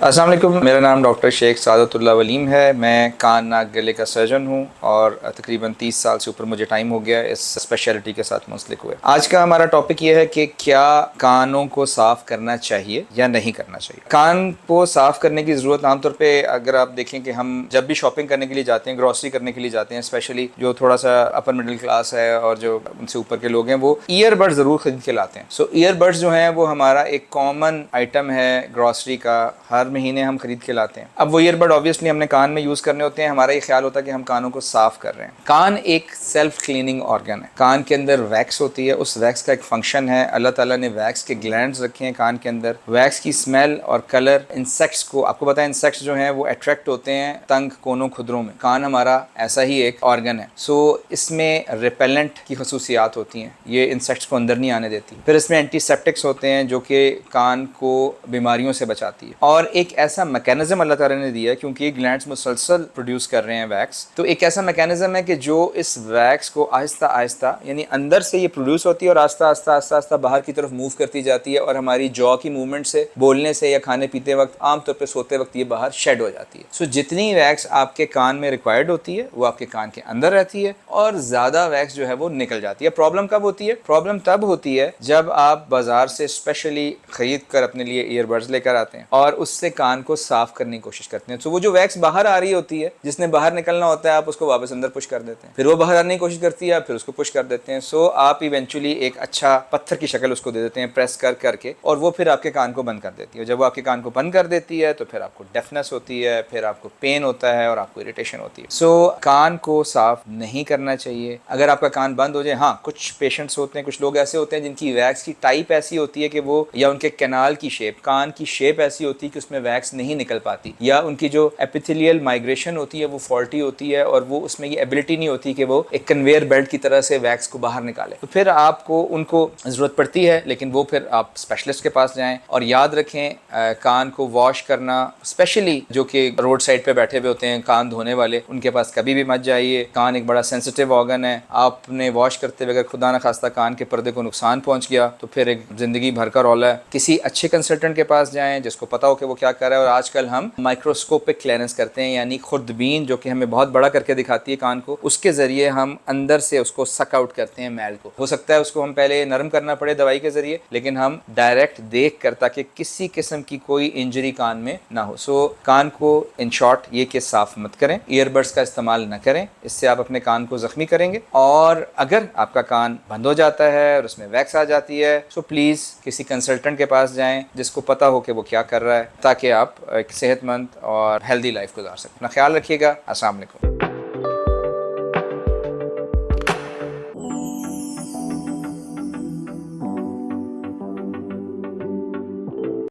अस्सलाम वालेकुम, मेरा नाम डॉक्टर शेख सादतुल्लाह वलीम है। मैं कान नाक गले का सर्जन हूँ और तकरीबन 30 साल से ऊपर मुझे टाइम हो गया इस स्पेशलिटी के साथ मुंसलिक हुए। आज का हमारा टॉपिक ये है कि क्या कानों को साफ़ करना चाहिए या नहीं करना चाहिए। कान को साफ़ करने की ज़रूरत आमतौर पर अगर आप देखें कि हम जब भी शॉपिंग करने के लिए जाते हैं, ग्रॉसरी करने के लिए जाते हैं, स्पेशली जो थोड़ा सा अपर मिडिल क्लास है और जो उनसे ऊपर के लोग हैं, वो ईयरबड्स ज़रूर खरीद के लाते हैं। सो ईयरबड्स जो हैं वो हमारा एक कॉमन आइटम है ग्रॉसरी का, हर महीने हम खरीद के लाते हैं। अब वो ईयरबड ऑब्वियसली हमने कान में यूज़ करने होते हैं। हमारा ये ख्याल होता है कि हम कानों को साफ़ कर रहे हैं। कान एक सेल्फ क्लीनिंग ऑर्गन है। कान के अंदर वैक्स होती है, उस वैक्स का एक फंक्शन है। अल्लाह ताला ने वैक्स के ग्लैंड्स रखे हैं कान के अंदर। वैक्स की स्मेल और कलर इंसेक्ट्स को, आपको पता है इंसेक्ट्स जो हैं वो अट्रैक्ट होते हैं तंग कोनों खुदरों में। कान हमारा ऐसा ही एक ऑर्गन है। सो इसमें रिपेलेंट की खसूसियात होती हैं, ये इंसेक्ट्स को अंदर नहीं आने देती। फिर इसमें एंटीसेप्टिक्स होते हैं जो कि कान को बीमारियों से बचाती है। और एक ऐसा मैकेनिज्म अल्लाह ताला ने दिया है, क्योंकि ये ग्लैंड्स मुसलसल प्रोड्यूस कर रहे हैं वैक्स, तो एक ऐसा मैकेनिज्म है कि जो इस वैक्स को आहिस्ता आहिस्ता, यानी अंदर से ये प्रोड्यूस होती है और आहिस्ता आहिस्ता आहिस्ता आहिस्ता बाहर की तरफ मूव करती जाती है और हमारी जॉ की मूवमेंट से, बोलने से या खाने पीते वक्त, आमतौर पर सोते वक्त ये बाहर शेड हो जाती है। सो जितनी वैक्स आपके कान में रिक्वायर्ड होती है वो आपके कान के अंदर रहती है और ज़्यादा वैक्स जो है वो निकल जाती है। प्रॉब्लम कब होती है? प्रॉब्लम तब होती है जब आप बाजार से स्पेशली खरीद कर अपने लिए ईयरबड्स लेकर आते हैं और उससे कान को साफ करने की कोशिश करते हैं। तो वो जो वैक्स बाहर आ रही होती है, जिसने बाहर निकलना होता है, आप उसको वापस अंदर पुश कर देते हैं। फिर वो बाहर आने की कोशिश करती है, फिर उसको पुश कर देते हैं। सो आप इवेंचुअली एक अच्छा पत्थर की शक्ल उसको दे देते हैं प्रेस कर करके, और वो फिर आपके कान को बंद कर देती है। जब वो आपके कान को बंद कर देती है तो फिर आपको डेफनेस होती है, फिर आपको पेन होता है और आपको इरिटेशन होती है। सो कान को साफ नहीं करना चाहिए अगर आपका कान बंद हो जाए। हाँ, कुछ पेशेंट्स होते हैं, कुछ लोग ऐसे होते हैं जिनकी वैक्स की टाइप ऐसी होती है कि वो, या उनके कैनाल की शेप, कान की शेप ऐसी होती है कि उसमें वैक्स नहीं निकल पाती, या उनकी जो एपिथेलियल माइग्रेशन होती है वो फॉल्टी होती है और वो उसमें ये एबिलिटी नहीं होती कि वो एक कन्वेयर बेल्ट की तरह से वैक्स को बाहर निकाले। तो फिर आपको उनको ज़रूरत पड़ती है, लेकिन वो फिर आप स्पेशलिस्ट के पास जाएं। और याद रखें, कान को वॉश करना, स्पेशली जो कि रोड साइड पे बैठे हुए होते हैं कान धोने वाले, उनके पास कभी भी मत जाइए। कान एक बड़ा सेंसिटिव ऑर्गन है। आपने वॉश करते हुए अगर खुदा न खास्ता कान के पर्दे को नुकसान पहुंच गया तो फिर एक ज़िंदगी भर का रौला है। किसी अच्छे कंसल्टेंट के पास जाएं जिसको पता हो कि वो क्या कर रहा है। और आजकल हम माइक्रोस्कोपिक क्लियरेंस करते हैं, यानी खुर्दबीन जो कि हमें बहुत बड़ा करके दिखाती है कान को, उसके ज़रिए हम अंदर से उसको सक आउट करते हैं मैल को। हो सकता है उसको हम पहले नरम करना पड़े दवाई के ज़रिए, लेकिन हम डायरेक्ट देख कर, ताकि किसी किस्म की कोई इंजरी कान में ना हो। सो कान को इन शॉर्ट ये कि साफ़ मत करें, ईयरबड्स का इस्तेमाल न करें, इससे आप अपने कान को ज़ख्मी करेंगे। और अगर आपका कान बंद हो जाता है और उसमें वैक्स आ जाती है, सो प्लीज़ किसी कंसल्टेंट के पास जाएं जिसको पता हो कि वो क्या कर रहा है, ताकि आप एक सेहतमंद और हेल्दी लाइफ गुजार सकें। अपना ख्याल रखिएगा। अस्सलाम वालेकुम।